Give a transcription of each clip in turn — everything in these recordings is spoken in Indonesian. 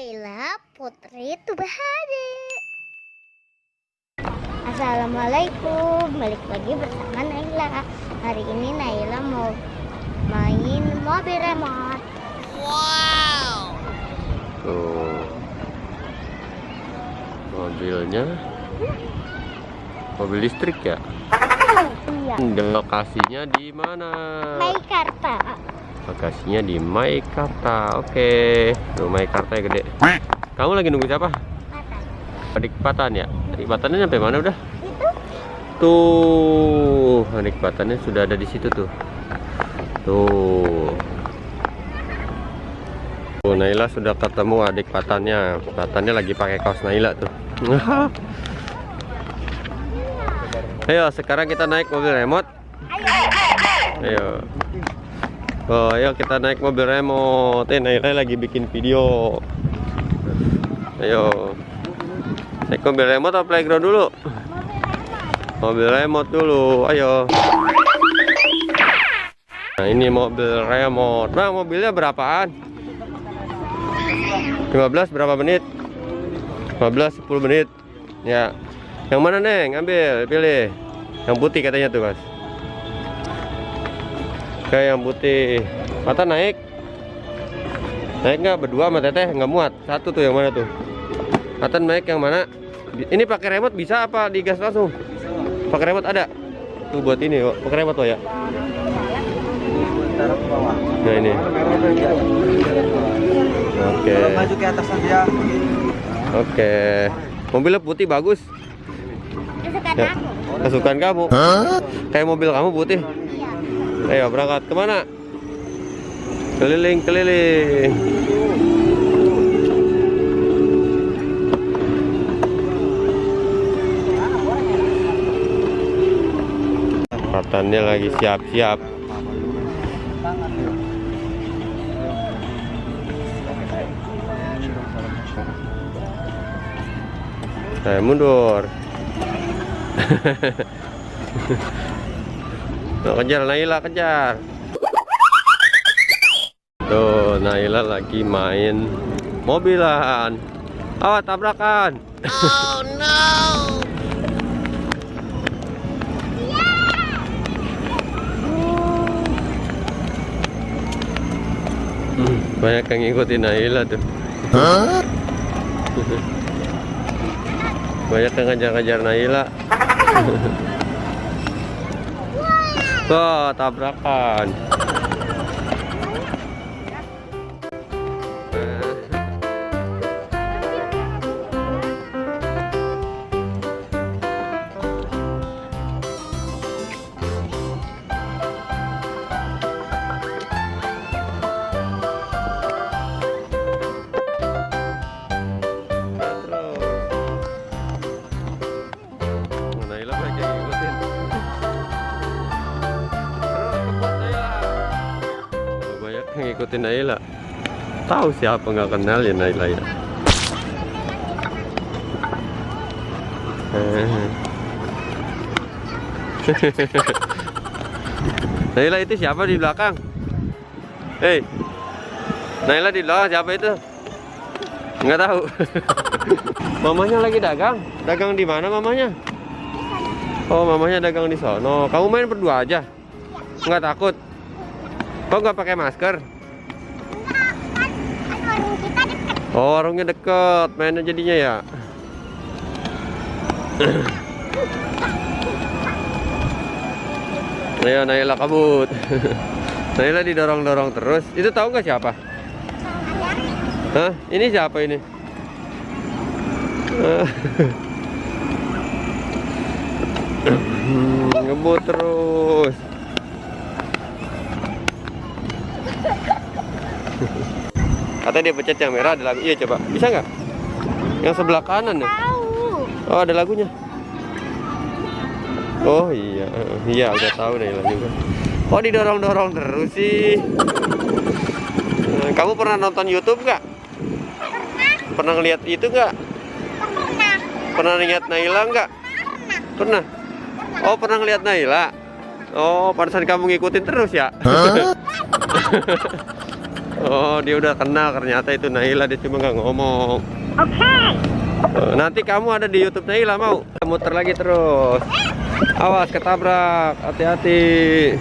Naila Putri Tubahade. Assalamualaikum, balik lagi bersama Naila. Hari ini Naila mau main mobil remote. Wow. Tuh. Mobilnya mobil listrik ya? Iya. Dan lokasinya di mana? Meikarta. Lokasinya di Meikarta. Oke. Tuh Meikarta ya gede. Kamu lagi nunggu siapa? Patan. Adik Patan ya? Adik Patannya sampai mana udah? Itu? Tuh, adik Patannya sudah ada di situ tuh. Tuh. Tuh, Naila sudah ketemu adik Patannya. Patannya lagi pakai kaos Naila tuh. Ayo, sekarang kita naik mobil remote. Ayo. Oh, ayo kita naik mobil remote. Naila lagi bikin video. Ayo. Naik mobil remote atau playground dulu? Mobil remote dulu. Ayo. Nah, ini mobil remote. Bang, mobilnya berapaan? 15 berapa menit? 15 10 menit. Ya. Yang mana, Neng? Ambil, pilih. Yang putih katanya tuh, Mas. Oke, yang putih. Mata naik. Naik nggak berdua sama Teteh? Nggak muat. Satu tuh yang mana tuh? Mata naik yang mana? Ini pakai remote bisa apa digas langsung? Pakai remote ada? Tuh buat ini, pakai remote ya. Nah ini. Oke. Maju ke atas saja. Oke. Mobilnya putih bagus. Kesukaan Ya. aku. Kesukaan kamu? Kayak mobil kamu putih. Ayo berangkat kemana? Keliling-keliling. Patannya lagi siap-siap. Saya mundur. Tuh, kejar Naila, kejar. Tuh, Naila lagi main mobilan. Awas tabrakan. Oh no. Banyak yang ngikutin Naila tuh. Banyak yang ngejar-ngejar Naila. Tuh, tabrakan. Naila banyak yang ngikutin. Terus kebut Naila. Banyak yang ngikutin Naila. Tahu siapa nggak kenal ya Naila ya. Naila itu siapa di belakang? Hei, Naila di belakang siapa itu? Nggak tahu. Mamanya lagi dagang. Dagang di mana mamanya? Oh, mamanya dagang di sono. Kamu main berdua aja? Nggak takut? Kok nggak pakai masker? Warung kita dekat. Oh, warungnya deket. Mainnya jadinya ya. Ayo Naila kabut. Naila didorong-dorong terus. Itu tahu nggak siapa? Hah? Ini siapa ini? Ngebut terus. Katanya dia pencet yang merah ada lagu. Iya coba. Bisa nggak? Yang sebelah kanan ya? Tahu. Oh ada lagunya. Oh iya. Iya udah tahu Naila juga. Oh didorong-dorong terus sih. Kamu pernah nonton YouTube nggak? Pernah ngeliat itu nggak? Pernah. Pernah lihat Naila nggak? Pernah. Oh pernah ngeliat Naila. Oh pantesan kamu ngikutin terus ya? Oh, dia udah kenal ternyata itu Naila, dia cuma nggak ngomong. Oke. Nanti kamu ada di YouTube Naila, mau? Muter lagi terus. Awas ketabrak, hati-hati.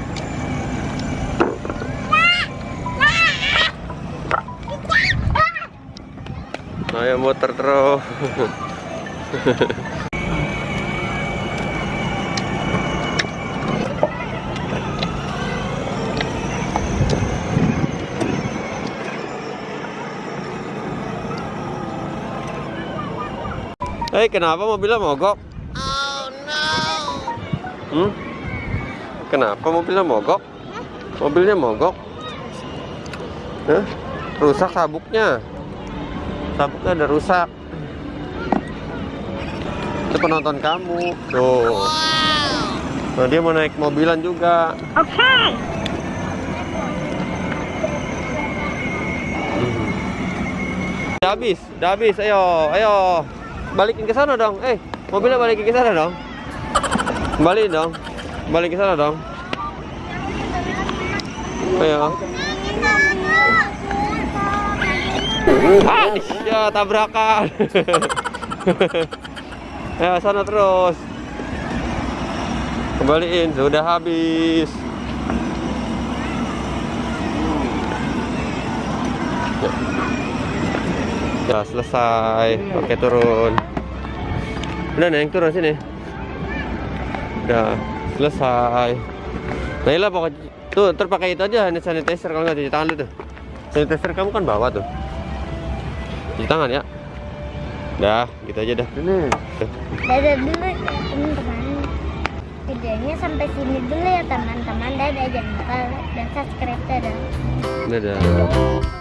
Ayo muter terus. Hei, kenapa mobilnya mogok? Oh no. Kenapa mobilnya mogok? Mobilnya mogok? Hah? Rusak sabuknya. Sabuknya udah rusak. Itu penonton kamu. Tuh. Nah, dia mau naik mobilan juga. Oke. Udah habis. Ayo. Balikin ke sana dong. Mobilnya balikin ke sana dong. Balik dong. Balik ke sana dong. Ayo. Ya, tabrakan. Ya, sana terus. Kembaliin, sudah habis. Ya, selesai. Oke, turun. Udah, Neng, turun sini. Udah, selesai. Naila pokoknya tuh terpakai itu aja, hand sanitizer. Kalau nggak cuci tangan lu tuh. Sanitizer kamu kan bawa tuh. Cuci tangan ya. Dah, gitu aja dah. Ini. Dadah dulu ya teman-teman. Videonya sampai sini dulu ya teman-teman. Dadah, jangan lupa like dan subscribe. Dadah. Dadah.